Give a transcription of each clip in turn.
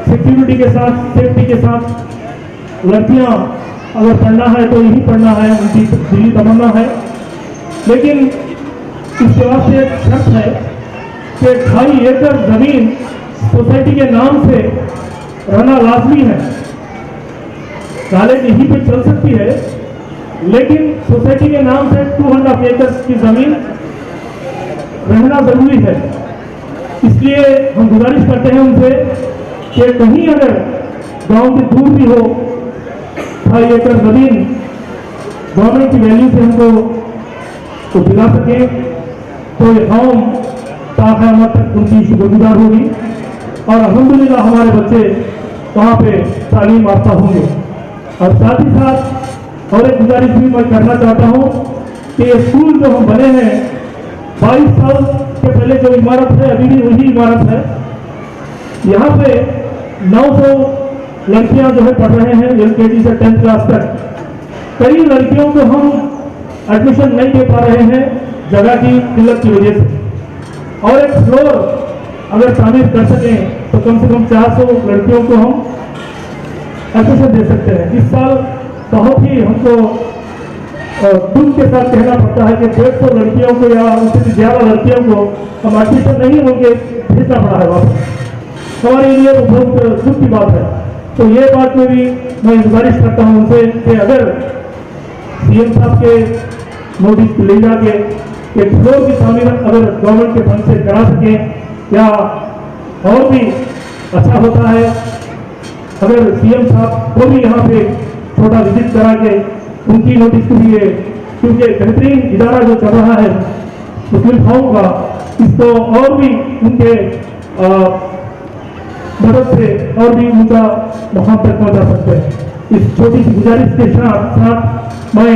Security के साथ, safety के साथ लड़कियां अगर पढ़ना है तो यही पढ़ना है, उनकी दिली तमन्ना है। लेकिन इसके वास्ते एक शर्त है कि 2.5 एकड़ जमीन सोसाइटी के नाम से रहना लाजमी है। कॉलेज यहीं पे चल सकती है, लेकिन सोसाइटी के नाम से 200 एकड़ की जमीन रहना जरूरी है। इसलिए हम गुजारिश करते हैं उनसे कि कहीं अगर गांव के दूर भी हो 2.5 एकड़ जमीन गवर्नमेंट की वैल्यू से हमको तो दिला सके तो ये कौम ताक़यामत तक उनकी शुक्रगुजार होगी और अल्हम्दुलिल्लाह हमारे बच्चे वहाँ पे तालीम याफ्ता होंगे। और साथ ही साथ और एक गुजारिश भी मैं करना चाहता हूँ कि ये स्कूल जो हम बने हैं 22 साल के पहले जो इमारत है अभी भी वही इमारत है। यहाँ पे 900 लड़कियां जो है पढ़ रहे हैं LKG से 10th क्लास तक। कई लड़कियों को हम एडमिशन नहीं दे पा रहे हैं जगह की किल्लत की वजह से। और एक फ्लोर अगर तामीर कर सकें तो कम से कम 400 लड़कियों को हम एडमिशन दे सकते हैं। इस साल बहुत ही हमको दुख के साथ कहना पड़ता है कि 150 लड़कियों को या उससे ज्यादा लड़कियों को हम एडमिशन नहीं होंगे भेजना पड़ा है वापस। हमारे लिए वो बहुत दुख की बात है। तो ये बात में भी मैं गुजारिश करता हूँ उनसे कि अगर CM साहब के नोटिस ले जाके एक फ्लोर की तामीर अगर गवर्नमेंट के फंड से करा सकें या और भी अच्छा होता है। अगर CM साहब को भी यहाँ पे छोटा विजिट करा के उनकी नोटिस के लिए, क्योंकि बेहतरीन इदारा जो चल रहा है मुस्लिम खाओं का, इसको और भी उनके मदद से और भी उनका मुकाम तक पहुंचा सकते हैं। इस छोटी सी गुजारिश के साथ मैं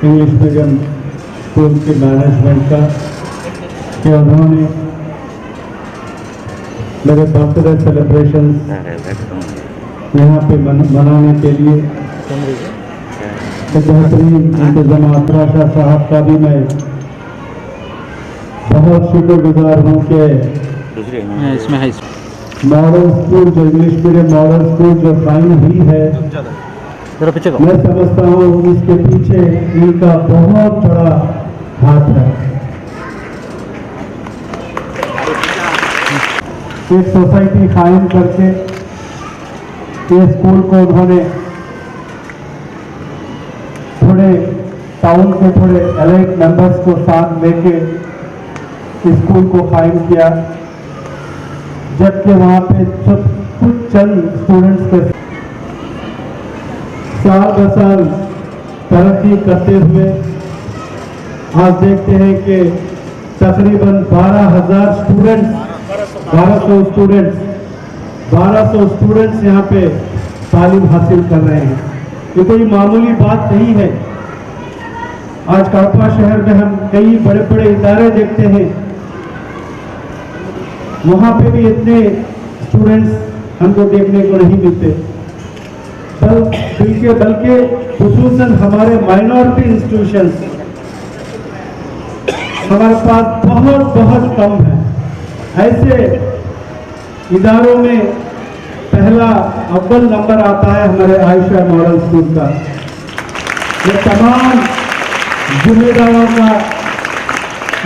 इंग्लिश मीडियम स्कूल के मैनेजमेंट का कि उन्होंने मेरे बर्थडे सेलिब्रेशन यहाँ पे मनाने के लिए बेहतरीन इंतजाम शाह साहब का भी मैं बहुत शुक्रगुजार हूँ कि इसमें है मॉडल स्कूल जो इंग्लिश मीडियम मॉडल स्कूल जो कायम हुई है, मैं समझता हूँ इसके पीछे इनका बहुत बड़ा हाथ है। एक सोसाइटी कायम करके ये स्कूल को उन्होंने थोड़े टाउन के थोड़े एलाइट मेंबर्स को साथ लेके स्कूल को कायम किया, जबकि वहाँ पे कुछ चंद स्टूडेंट्स के साल ब साल तरक्की करते हुए आज देखते हैं कि तकरीबन 12,000 स्टूडेंट्स यहाँ पे तालीम हासिल कर रहे हैं। ये कोई मामूली बात नहीं है। आज कड़पा शहर में हम कई बड़े बड़े इदारे देखते हैं, वहाँ पे भी इतने स्टूडेंट्स हमको देखने को नहीं मिलते। बल्कि खुसूसन हमारे माइनॉरिटी इंस्टीट्यूशंस हमारे पास बहुत कम है। ऐसे इदारों में पहला अव्वल नंबर आता है हमारे आयशा मॉडल स्कूल का। ये तमाम जिम्मेदारों का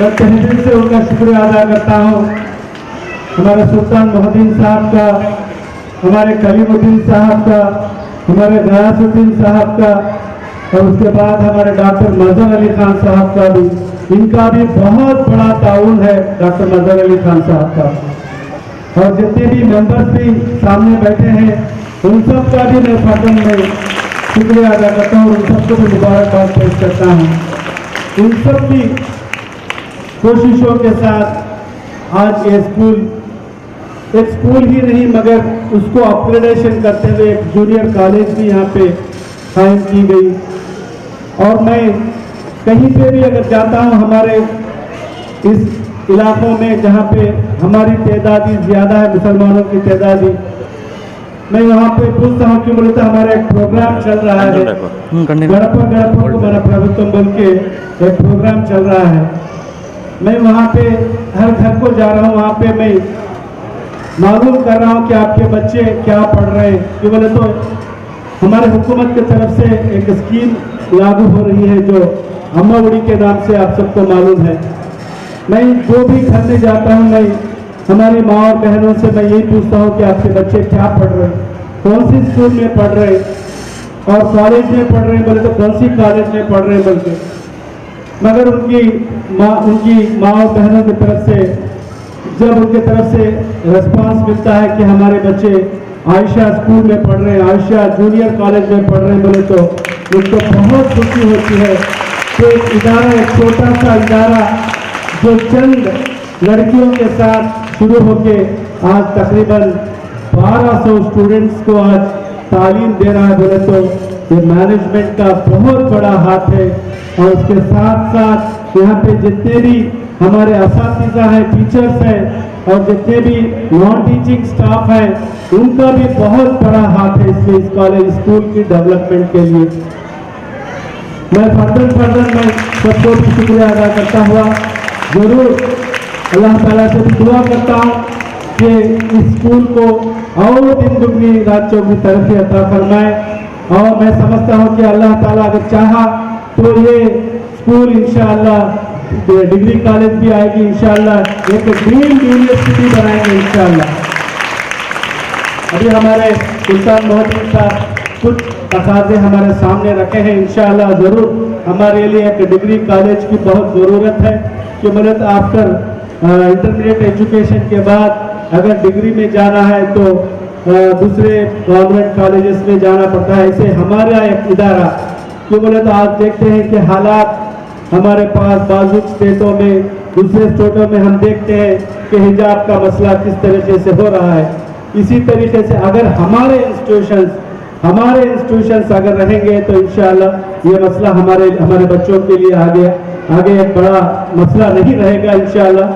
मैं तहे दिल से उनका शुक्रिया अदा करता हूँ। हमारे सुल्तान मोहद्दीन साहब का, हमारे कलीमुद्दीन साहब का, हमारे गयासुद्दीन साहब का और उसके बाद हमारे डॉक्टर मजहर अली खान साहब का भी, इनका भी बहुत बड़ा ताउन है डॉक्टर मजहर अली खान साहब का। और जितने भी मेंबर्स भी सामने बैठे हैं उन सब का भी मैं फर्जन में शुक्रिया अदा करता हूँ, उन सबको भी मुबारकबाद पेश करता हूँ। इन सब की कोशिशों के साथ आज ये स्कूल एक स्कूल ही नहीं मगर उसको अपग्रेडेशन करते हुए एक जूनियर कॉलेज भी यहाँ पे कायम की गई। और मैं कहीं पे भी अगर जाता हूँ हमारे इस इलाकों में जहाँ पे हमारी तादादी ज़्यादा है, मुसलमानों की तादादी, मैं वहाँ पे पूछता हूँ कि बोलते हमारा एक प्रोग्राम चल रहा है, गड़पा गड़पा को मेरा प्रभुत्व बोल के एक प्रोग्राम चल रहा है। मैं वहाँ पे हर घर को जा रहा हूँ, वहाँ पे मैं मालूम कर रहा हूँ कि आपके बच्चे क्या पढ़ रहे हैं। कि बोले तो हमारे हुकूमत की तरफ से एक स्कीम लागू हो रही है जो अम्मा उड़ी के नाम से आप सबको मालूम है। मैं जो भी घर में जाता हूँ, मैं हमारी माँ और बहनों से मैं यही पूछता हूँ कि आपके बच्चे क्या पढ़ रहे हैं, कौन सी स्कूल में पढ़ रहे हैं, और कॉलेज में पढ़ रहे हैं बोले तो कौन सी कॉलेज में पढ़ रहे हैं बोल के। मगर उनकी माँ और बहनों की तरफ से जब उनके तरफ से रिस्पांस मिलता है कि हमारे बच्चे आयशा स्कूल में पढ़ रहे हैं, आयशा जूनियर कॉलेज में पढ़ रहे हैं बोले तो उनको बहुत खुशी होती है कि एक इदारा, एक छोटा सा इदारा जो चंद लड़कियों के साथ शुरू होके आज तकरीबन 1200 स्टूडेंट्स को आज तालीम दे रहा है बोले तो ये मैनेजमेंट का बहुत बड़ा हाथ है। और उसके साथ साथ यहाँ पे जितने भी हमारे असातिज़ा हैं, टीचर्स हैं और जितने भी नॉन टीचिंग स्टाफ हैं, उनका भी बहुत बड़ा हाथ है इसमें, इस कॉलेज स्कूल की डेवलपमेंट के लिए। मैं फर्दर मैं सबको भी शुक्रिया अदा करता हुआ जरूर अल्लाह ताला से भी दुआ करता हूँ कि इस स्कूल को और दिन दुगनी रात चौगनी तरक्की अता फरमाए। और मैं समझता हूँ कि अल्लाह ताला अगर चाहा तो ये स्कूल इंशाअल्लाह डिग्री कॉलेज भी आएगी, इंशाअल्लाह एक ड्रीम यूनिवर्सिटी बनाएंगे इंशाअल्लाह। अभी हमारे सुल्तान मोहम्मद साहब कुछ तकाज़े हमारे सामने रखे हैं, इंशाअल्लाह ज़रूर हमारे लिए एक डिग्री कॉलेज की बहुत ज़रूरत है। कि मतलब आफ्टर इंटरमीडिएट एजुकेशन के बाद अगर डिग्री में जाना है तो दूसरे गवर्नमेंट कॉलेजेस में जाना पड़ता है। ऐसे हमारा एक इदारा क्यों बोले तो आज देखते हैं कि हालात हमारे पास बाजू स्टेटों में, दूसरे स्टेटों में हम देखते हैं कि हिजाब का मसला किस तरीके से हो रहा है। इसी तरीके से अगर हमारे इंस्टीट्यूशंस अगर रहेंगे तो इंशाअल्लाह ये मसला हमारे बच्चों के लिए आगे एक बड़ा मसला नहीं रहेगा इंशाअल्लाह।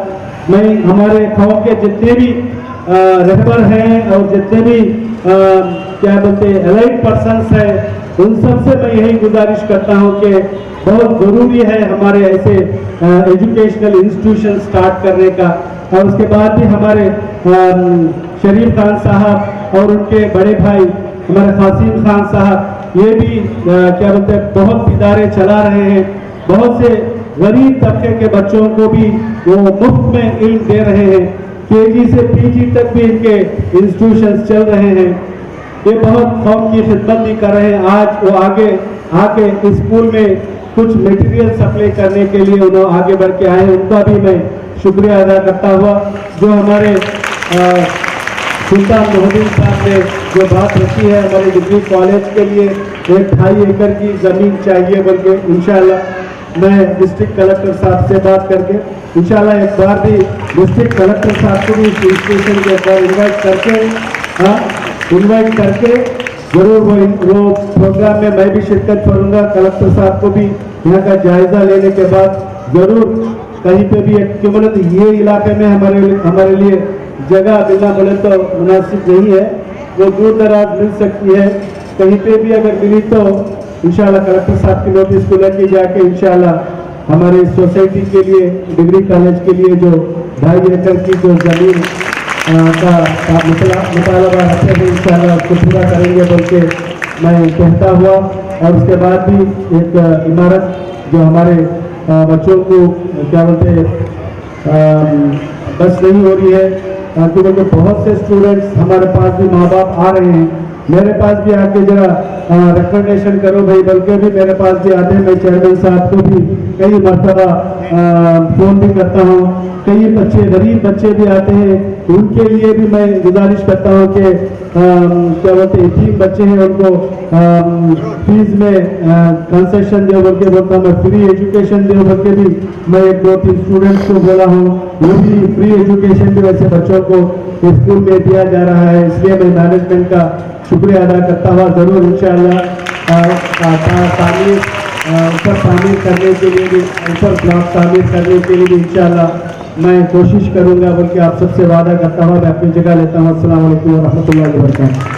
मैं हमारे गाँव के जितने भी रहबर हैं और जितने भी क्या बोलते हैं एलाइड पर्सन्स हैं, उन सब से मैं यही गुजारिश करता हूं कि बहुत ज़रूरी है हमारे ऐसे एजुकेशनल इंस्टीट्यूशन स्टार्ट करने का। और उसके बाद भी हमारे शरीफ खान साहब और उनके बड़े भाई हमारे कासिम खान साहब ये भी क्या बोलते हैं बहुत इदारे चला रहे हैं। बहुत से गरीब तबके के बच्चों को भी वो मुफ्त में इल्म दे रहे हैं। केजी से पीजी तक भी इनके इंस्टीट्यूशन चल रहे हैं। ये बहुत कौम की खिदमत भी कर रहे हैं। आज वो आके इस स्कूल में कुछ मटेरियल सप्लाई करने के लिए उन्होंने आगे बढ़ के आए हैं, उनका भी मैं शुक्रिया अदा करता हुआ। जो हमारे सुल्तान मोहम्मद साहब ने जो बात रखी है हमारे डिग्री कॉलेज के लिए 2.5 एकड़ की ज़मीन चाहिए बोल के, इंशाअल्लाह मैं डिस्ट्रिक्ट कलेक्टर साहब से बात करके इंशाअल्लाह एक बार भी डिस्ट्रिक्ट कलेक्टर साहब को भी इस स्टेशन के ऊपर इन्वाइट करके जरूर वो प्रोग्राम में मैं भी शिरकत करूंगा। कलेक्टर साहब को भी यहाँ का जायजा लेने के बाद जरूर कहीं पे भी क्यों बोले तो ये इलाके में हमारे लिए जगह मिलना बोले तो मुनासिब नहीं है, वो दूर दराज मिल सकती है। कहीं पे भी अगर मिली तो इंशाल्लाह कलेक्टर साहब की नोटिस को लेके जाके इंशाल्लाह हमारे सोसाइटी के लिए डिग्री कॉलेज के लिए जो 2.5 एकड़ की जो ज़मीन का मुतालबा रखते हैं इंशाल्लाह उसको पूरा करेंगे बोल के मैं कहता हुआ। और उसके बाद भी एक इमारत जो हमारे बच्चों को क्या बोलते हैं बस नहीं हो रही है, क्योंकि बहुत से स्टूडेंट्स हमारे पास भी माँ बाप आ रहे हैं, मेरे पास भी आके जरा रिकमेंडेशन करो भाई, बल्कि भी मेरे पास भी आते हैं। मैं चेयरमैन साहब को भी कई मरतबा फ़ोन भी करता हूँ। कई बच्चे गरीब बच्चे भी आते हैं, उनके लिए भी मैं गुजारिश करता हूँ कि क्या बोलते हैं 3 बच्चे हैं उनको फीस में कंसेशन दे बोल के बोलता हूँ, मैं फ्री एजुकेशन दे बोल के भी मैं 1-2-3 स्टूडेंट्स को बोला हूँ, वो भी फ्री एजुकेशन भी वैसे बच्चों को स्कूल में दिया जा रहा है। इसलिए मैं मैनेजमेंट का शुक्रिया अदा करता हुआ ज़रूर इंशाअल्लाह ऊपर तामीर करने के लिए भी, ऊपर ब्लॉक तामीर करने के लिए भी इंशाअल्लाह मैं कोशिश करूंगा, बल्कि आप सबसे वादा करता हुआ मैं अपनी जगह लेता हूँ। अस्सलाम वालेकुम व रहमतुल्लाहि व बरकातहू।